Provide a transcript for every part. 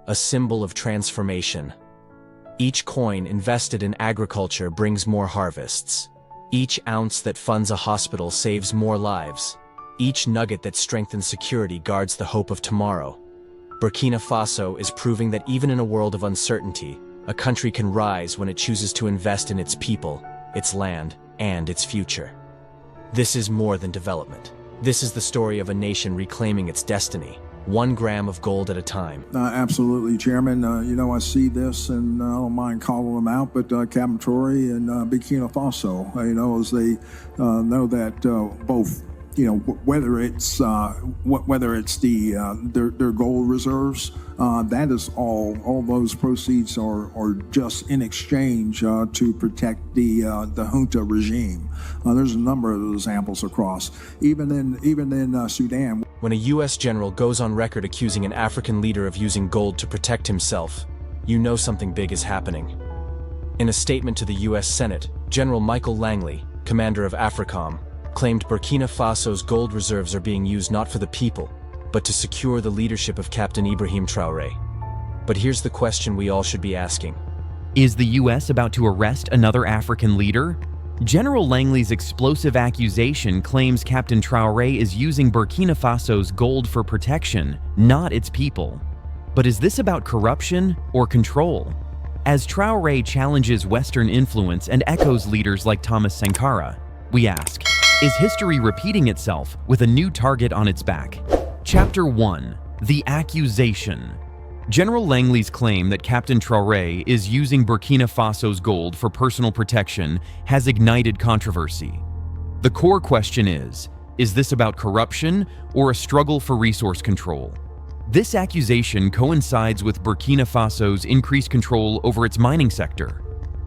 a symbol of transformation. Each coin invested in agriculture brings more harvests. Each ounce that funds a hospital saves more lives. Each nugget that strengthens security guards the hope of tomorrow. Burkina Faso is proving that even in a world of uncertainty, a country can rise when it chooses to invest in its people, its land, and its future. This is more than development. This is the story of a nation reclaiming its destiny, 1 gram of gold at a time. Absolutely, Chairman. I see this, and I don't mind calling them out, but Captain Traoré and Burkina Faso, as they know that both, whether it's their gold reserves, that is all those proceeds are just in exchange to protect the junta regime. There's a number of examples across, even in Sudan. When a U.S. general goes on record accusing an African leader of using gold to protect himself, you know something big is happening. In a statement to the U.S. Senate, General Michael Langley, commander of AFRICOM, claimed Burkina Faso's gold reserves are being used not for the people, but to secure the leadership of Captain Ibrahim Traoré. But here's the question we all should be asking. Is the U.S. about to arrest another African leader? General Langley's explosive accusation claims Captain Traoré is using Burkina Faso's gold for protection, not its people. But is this about corruption or control? As Traoré challenges Western influence and echoes leaders like Thomas Sankara, we ask, is history repeating itself with a new target on its back? Chapter 1. The Accusation. General Langley's claim that Captain Traoré is using Burkina Faso's gold for personal protection has ignited controversy. The core question is this about corruption or a struggle for resource control? This accusation coincides with Burkina Faso's increased control over its mining sector.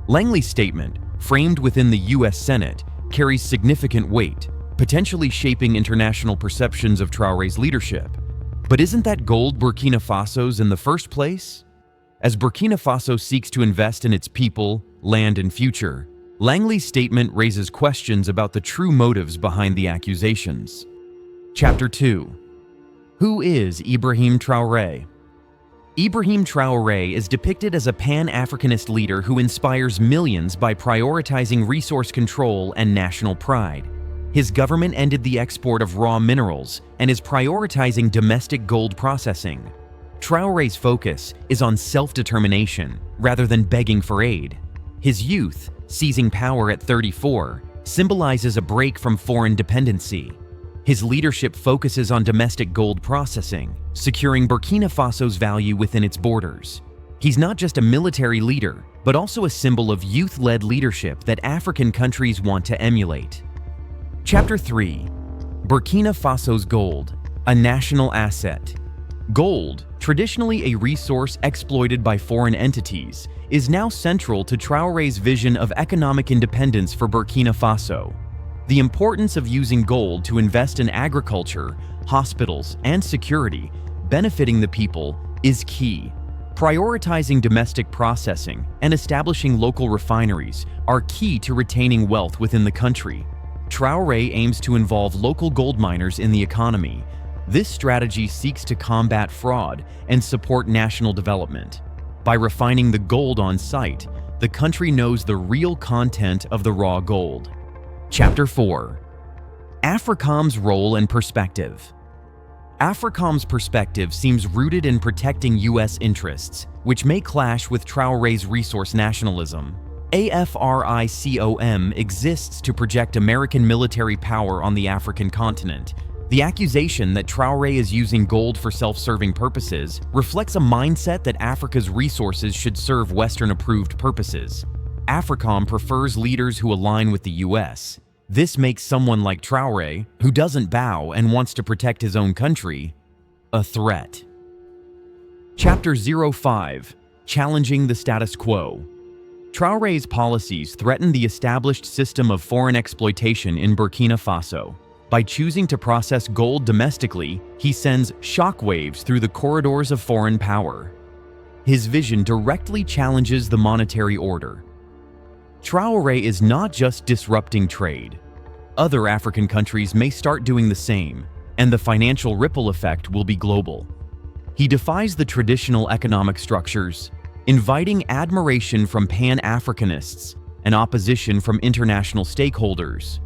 Langley's statement, framed within the U.S. Senate, carries significant weight, potentially shaping international perceptions of Traoré's leadership. But isn't that gold Burkina Faso's in the first place? As Burkina Faso seeks to invest in its people, land, and future, Langley's statement raises questions about the true motives behind the accusations. Chapter 2. Who is Ibrahim Traoré? Ibrahim Traoré is depicted as a Pan-Africanist leader who inspires millions by prioritizing resource control and national pride. His government ended the export of raw minerals and is prioritizing domestic gold processing. Traoré's focus is on self-determination rather than begging for aid. His youth, seizing power at 34, symbolizes a break from foreign dependency. His leadership focuses on domestic gold processing, securing Burkina Faso's value within its borders. He's not just a military leader, but also a symbol of youth-led leadership that African countries want to emulate. Chapter 3. Burkina Faso's gold, a national asset. Gold, traditionally a resource exploited by foreign entities, is now central to Traoré's vision of economic independence for Burkina Faso. The importance of using gold to invest in agriculture, hospitals, and security, benefiting the people, is key. Prioritizing domestic processing and establishing local refineries are key to retaining wealth within the country. Traoré aims to involve local gold miners in the economy. This strategy seeks to combat fraud and support national development. By refining the gold on site, the country knows the real content of the raw gold. Chapter 4. AFRICOM's role and perspective. AFRICOM's perspective seems rooted in protecting U.S. interests, which may clash with Traoré's resource nationalism. AFRICOM exists to project American military power on the African continent. The accusation that Traoré is using gold for self-serving purposes reflects a mindset that Africa's resources should serve Western-approved purposes. AFRICOM prefers leaders who align with the U.S. This makes someone like Traoré, who doesn't bow and wants to protect his own country, a threat. Chapter 05. Challenging the status quo. Traoré's policies threaten the established system of foreign exploitation in Burkina Faso. By choosing to process gold domestically, he sends shockwaves through the corridors of foreign power. His vision directly challenges the monetary order. Traoré is not just disrupting trade. Other African countries may start doing the same, and the financial ripple effect will be global. He defies the traditional economic structures, inviting admiration from Pan-Africanists and opposition from international stakeholders.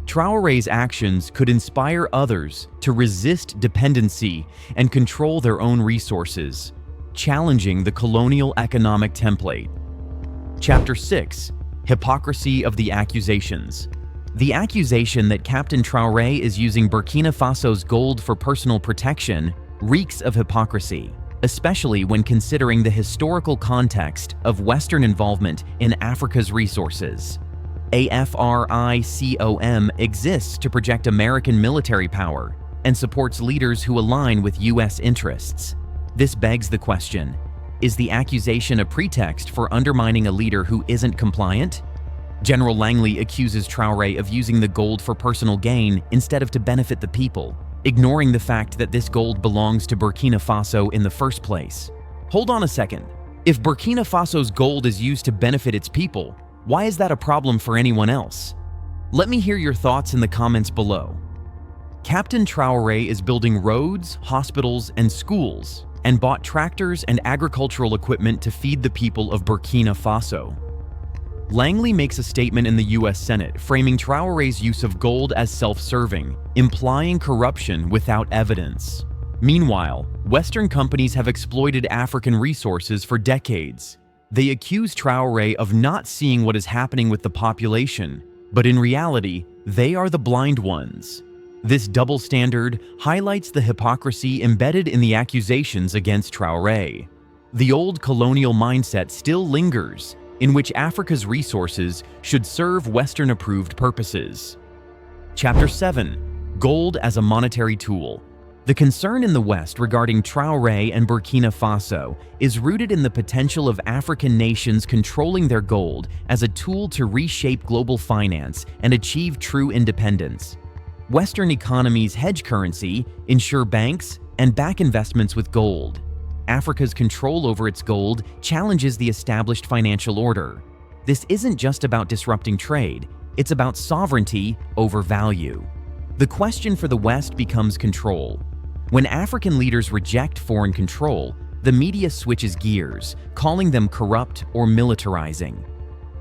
Traoré's actions could inspire others to resist dependency and control their own resources, challenging the colonial economic template. Chapter 6: Hypocrisy of the Accusations. The accusation that Captain Traoré is using Burkina Faso's gold for personal protection reeks of hypocrisy, especially when considering the historical context of Western involvement in Africa's resources. AFRICOM exists to project American military power and supports leaders who align with U.S. interests. This begs the question, is the accusation a pretext for undermining a leader who isn't compliant? General Langley accuses Traoré of using the gold for personal gain instead of to benefit the people, ignoring the fact that this gold belongs to Burkina Faso in the first place. Hold on a second. If Burkina Faso's gold is used to benefit its people, why is that a problem for anyone else? Let me hear your thoughts in the comments below. Captain Traoré is building roads, hospitals, and schools, and bought tractors and agricultural equipment to feed the people of Burkina Faso. Langley makes a statement in the US Senate framing Traoré's use of gold as self-serving, implying corruption without evidence. Meanwhile, Western companies have exploited African resources for decades. They accuse Traoré of not seeing what is happening with the population, but in reality, they are the blind ones. This double standard highlights the hypocrisy embedded in the accusations against Traoré. The old colonial mindset still lingers, in which Africa's resources should serve Western-approved purposes. Chapter 7: Gold as a Monetary Tool. The concern in the West regarding Traoré and Burkina Faso is rooted in the potential of African nations controlling their gold as a tool to reshape global finance and achieve true independence. Western economies hedge currency, insure banks, and back investments with gold. Africa's control over its gold challenges the established financial order. This isn't just about disrupting trade, it's about sovereignty over value. The question for the West becomes control. When African leaders reject foreign control, the media switches gears, calling them corrupt or militarizing.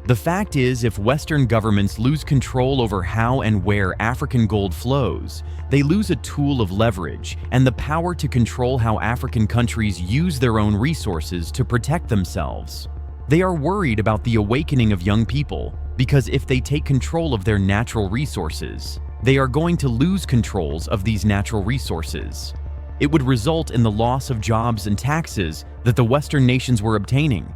The fact is, if Western governments lose control over how and where African gold flows, they lose a tool of leverage and the power to control how African countries use their own resources to protect themselves. They are worried about the awakening of young people, because if they take control of their natural resources, they are going to lose controls of these natural resources. It would result in the loss of jobs and taxes that the Western nations were obtaining.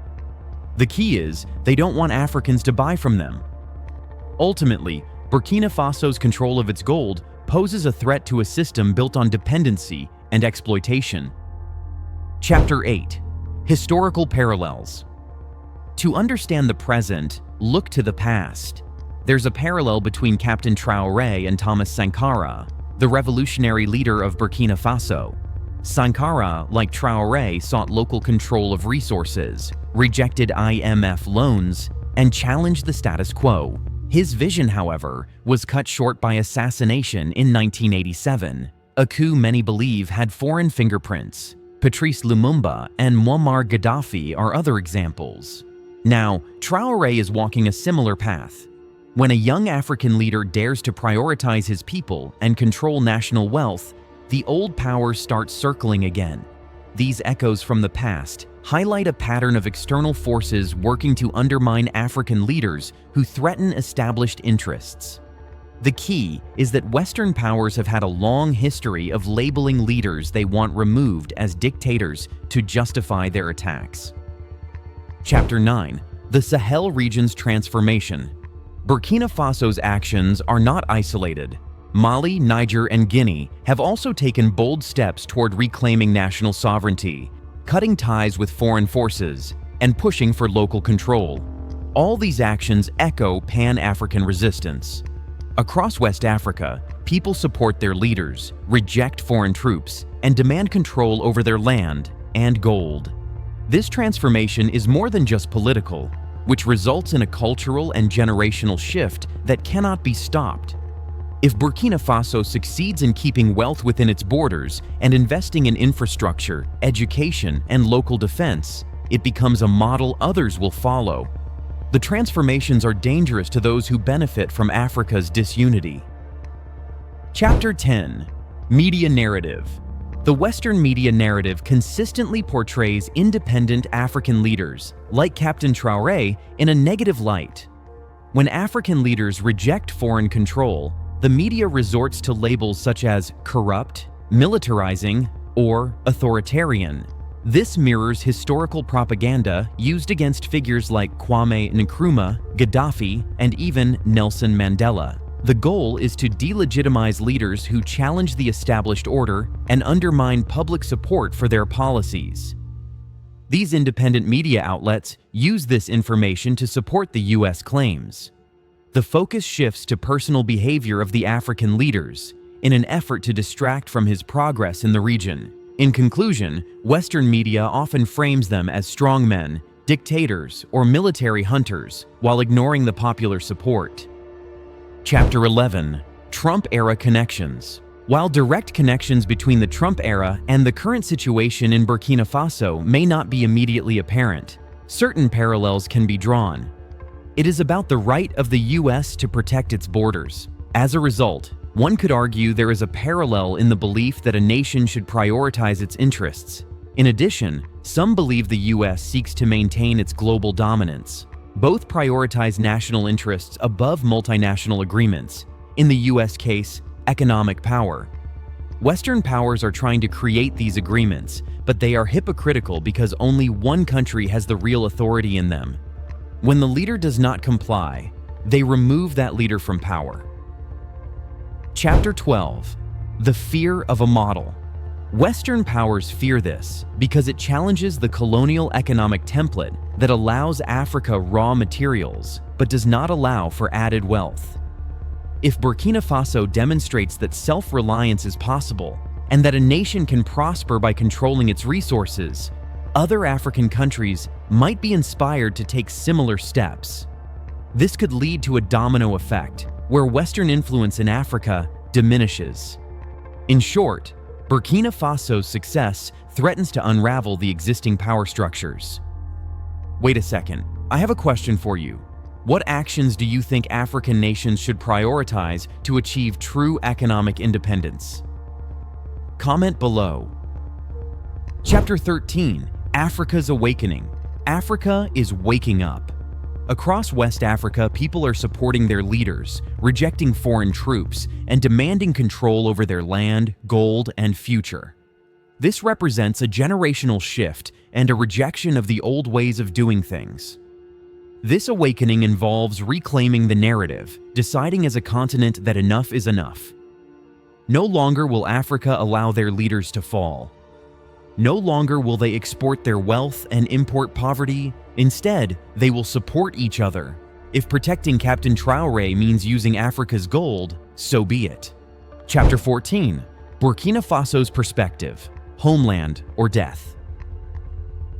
The key is, they don't want Africans to buy from them. Ultimately, Burkina Faso's control of its gold poses a threat to a system built on dependency and exploitation. Chapter 8: Historical Parallels. To understand the present, look to the past. There's a parallel between Captain Traoré and Thomas Sankara, the revolutionary leader of Burkina Faso. Sankara, like Traoré, sought local control of resources, rejected IMF loans, and challenged the status quo. His vision, however, was cut short by assassination in 1987, a coup many believe had foreign fingerprints. Patrice Lumumba and Muammar Gaddafi are other examples. Now, Traoré is walking a similar path. When a young African leader dares to prioritize his people and control national wealth, the old powers start circling again. These echoes from the past highlight a pattern of external forces working to undermine African leaders who threaten established interests. The key is that Western powers have had a long history of labeling leaders they want removed as dictators to justify their attacks. Chapter 9: The Sahel Region's Transformation. Burkina Faso's actions are not isolated. Mali, Niger, and Guinea have also taken bold steps toward reclaiming national sovereignty, cutting ties with foreign forces, and pushing for local control. All these actions echo Pan-African resistance. Across West Africa, people support their leaders, reject foreign troops, and demand control over their land and gold. This transformation is more than just political, which results in a cultural and generational shift that cannot be stopped. If Burkina Faso succeeds in keeping wealth within its borders and investing in infrastructure, education, and local defense, it becomes a model others will follow. The transformations are dangerous to those who benefit from Africa's disunity. Chapter 10. Media Narrative. The Western media narrative consistently portrays independent African leaders, like Captain Traoré, in a negative light. When African leaders reject foreign control, the media resorts to labels such as corrupt, militarizing, or authoritarian. This mirrors historical propaganda used against figures like Kwame Nkrumah, Gaddafi, and even Nelson Mandela. The goal is to delegitimize leaders who challenge the established order and undermine public support for their policies. These independent media outlets use this information to support the U.S. claims. The focus shifts to personal behavior of the African leaders in an effort to distract from his progress in the region. In conclusion, Western media often frames them as strongmen, dictators, or military hunters, while ignoring the popular support. Chapter 11. Trump-era connections. While direct connections between the Trump era and the current situation in Burkina Faso may not be immediately apparent, certain parallels can be drawn. It is about the right of the U.S. to protect its borders. As a result, one could argue there is a parallel in the belief that a nation should prioritize its interests. In addition, some believe the U.S. seeks to maintain its global dominance. Both prioritize national interests above multinational agreements. In the U.S. case, economic power. Western powers are trying to create these agreements, but they are hypocritical because only one country has the real authority in them. When the leader does not comply, they remove that leader from power. Chapter 12. The fear of a model. Western powers fear this because it challenges the colonial economic template that allows Africa raw materials but does not allow for added wealth. If Burkina Faso demonstrates that self-reliance is possible and that a nation can prosper by controlling its resources, other African countries might be inspired to take similar steps. This could lead to a domino effect where Western influence in Africa diminishes. In short, Burkina Faso's success threatens to unravel the existing power structures. Wait a second, I have a question for you. What actions do you think African nations should prioritize to achieve true economic independence? Comment below. Chapter 13. Africa's Awakening. Africa is waking up. Across West Africa, people are supporting their leaders, rejecting foreign troops, and demanding control over their land, gold, and future. This represents a generational shift and a rejection of the old ways of doing things. This awakening involves reclaiming the narrative, deciding as a continent that enough is enough. No longer will Africa allow their leaders to fall. No longer will they export their wealth and import poverty. Instead, they will support each other. If protecting Captain Traoré means using Africa's gold, so be it. Chapter 14. Burkina Faso's Perspective. Homeland or Death.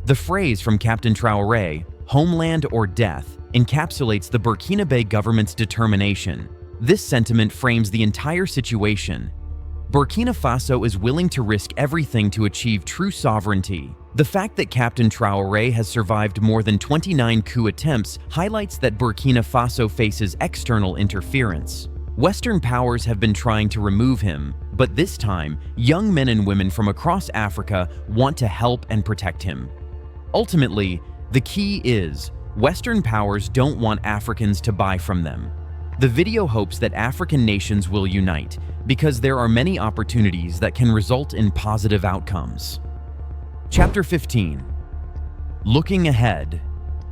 The phrase from Captain Traoré, "homeland or death," encapsulates the Burkinabe government's determination. This sentiment frames the entire situation. Burkina Faso is willing to risk everything to achieve true sovereignty. The fact that Captain Traoré has survived more than 29 coup attempts highlights that Burkina Faso faces external interference. Western powers have been trying to remove him, but this time, young men and women from across Africa want to help and protect him. Ultimately, the key is, Western powers don't want Africans to buy from them. The video hopes that African nations will unite, because there are many opportunities that can result in positive outcomes. Chapter 15. Looking ahead.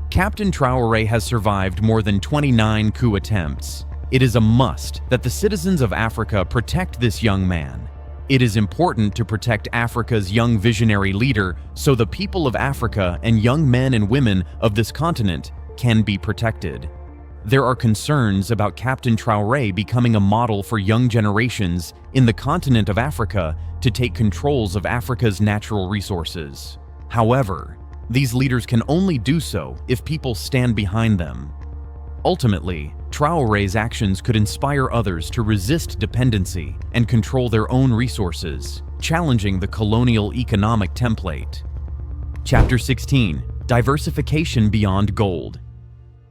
Captain Traoré has survived more than 29 coup attempts. It is a must that the citizens of Africa protect this young man. It is important to protect Africa's young visionary leader so the people of Africa and young men and women of this continent can be protected. There are concerns about Captain Traoré becoming a model for young generations in the continent of Africa to take controls of Africa's natural resources. However, these leaders can only do so if people stand behind them. Ultimately, Traoré's actions could inspire others to resist dependency and control their own resources, challenging the colonial economic template. Chapter 16: Diversification Beyond Gold.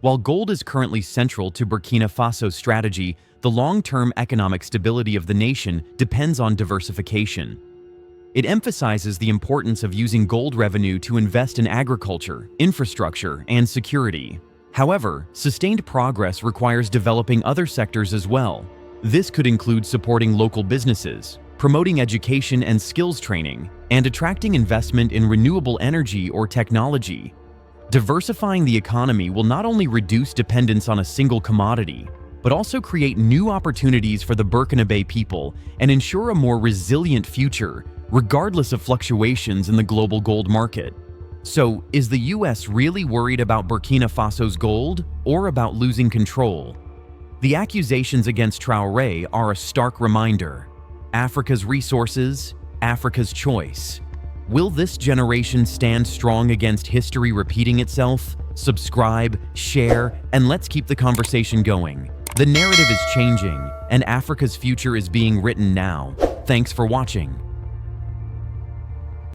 While gold is currently central to Burkina Faso's strategy, the long-term economic stability of the nation depends on diversification. It emphasizes the importance of using gold revenue to invest in agriculture, infrastructure, and security. However, sustained progress requires developing other sectors as well. This could include supporting local businesses, promoting education and skills training, and attracting investment in renewable energy or technology. Diversifying the economy will not only reduce dependence on a single commodity, but also create new opportunities for the Burkinabe people and ensure a more resilient future, regardless of fluctuations in the global gold market. So, is the US really worried about Burkina Faso's gold, or about losing control? The accusations against Traoré are a stark reminder. Africa's resources, Africa's choice. Will this generation stand strong against history repeating itself? Subscribe, share, and let's keep the conversation going. The narrative is changing, and Africa's future is being written now. Thanks for watching.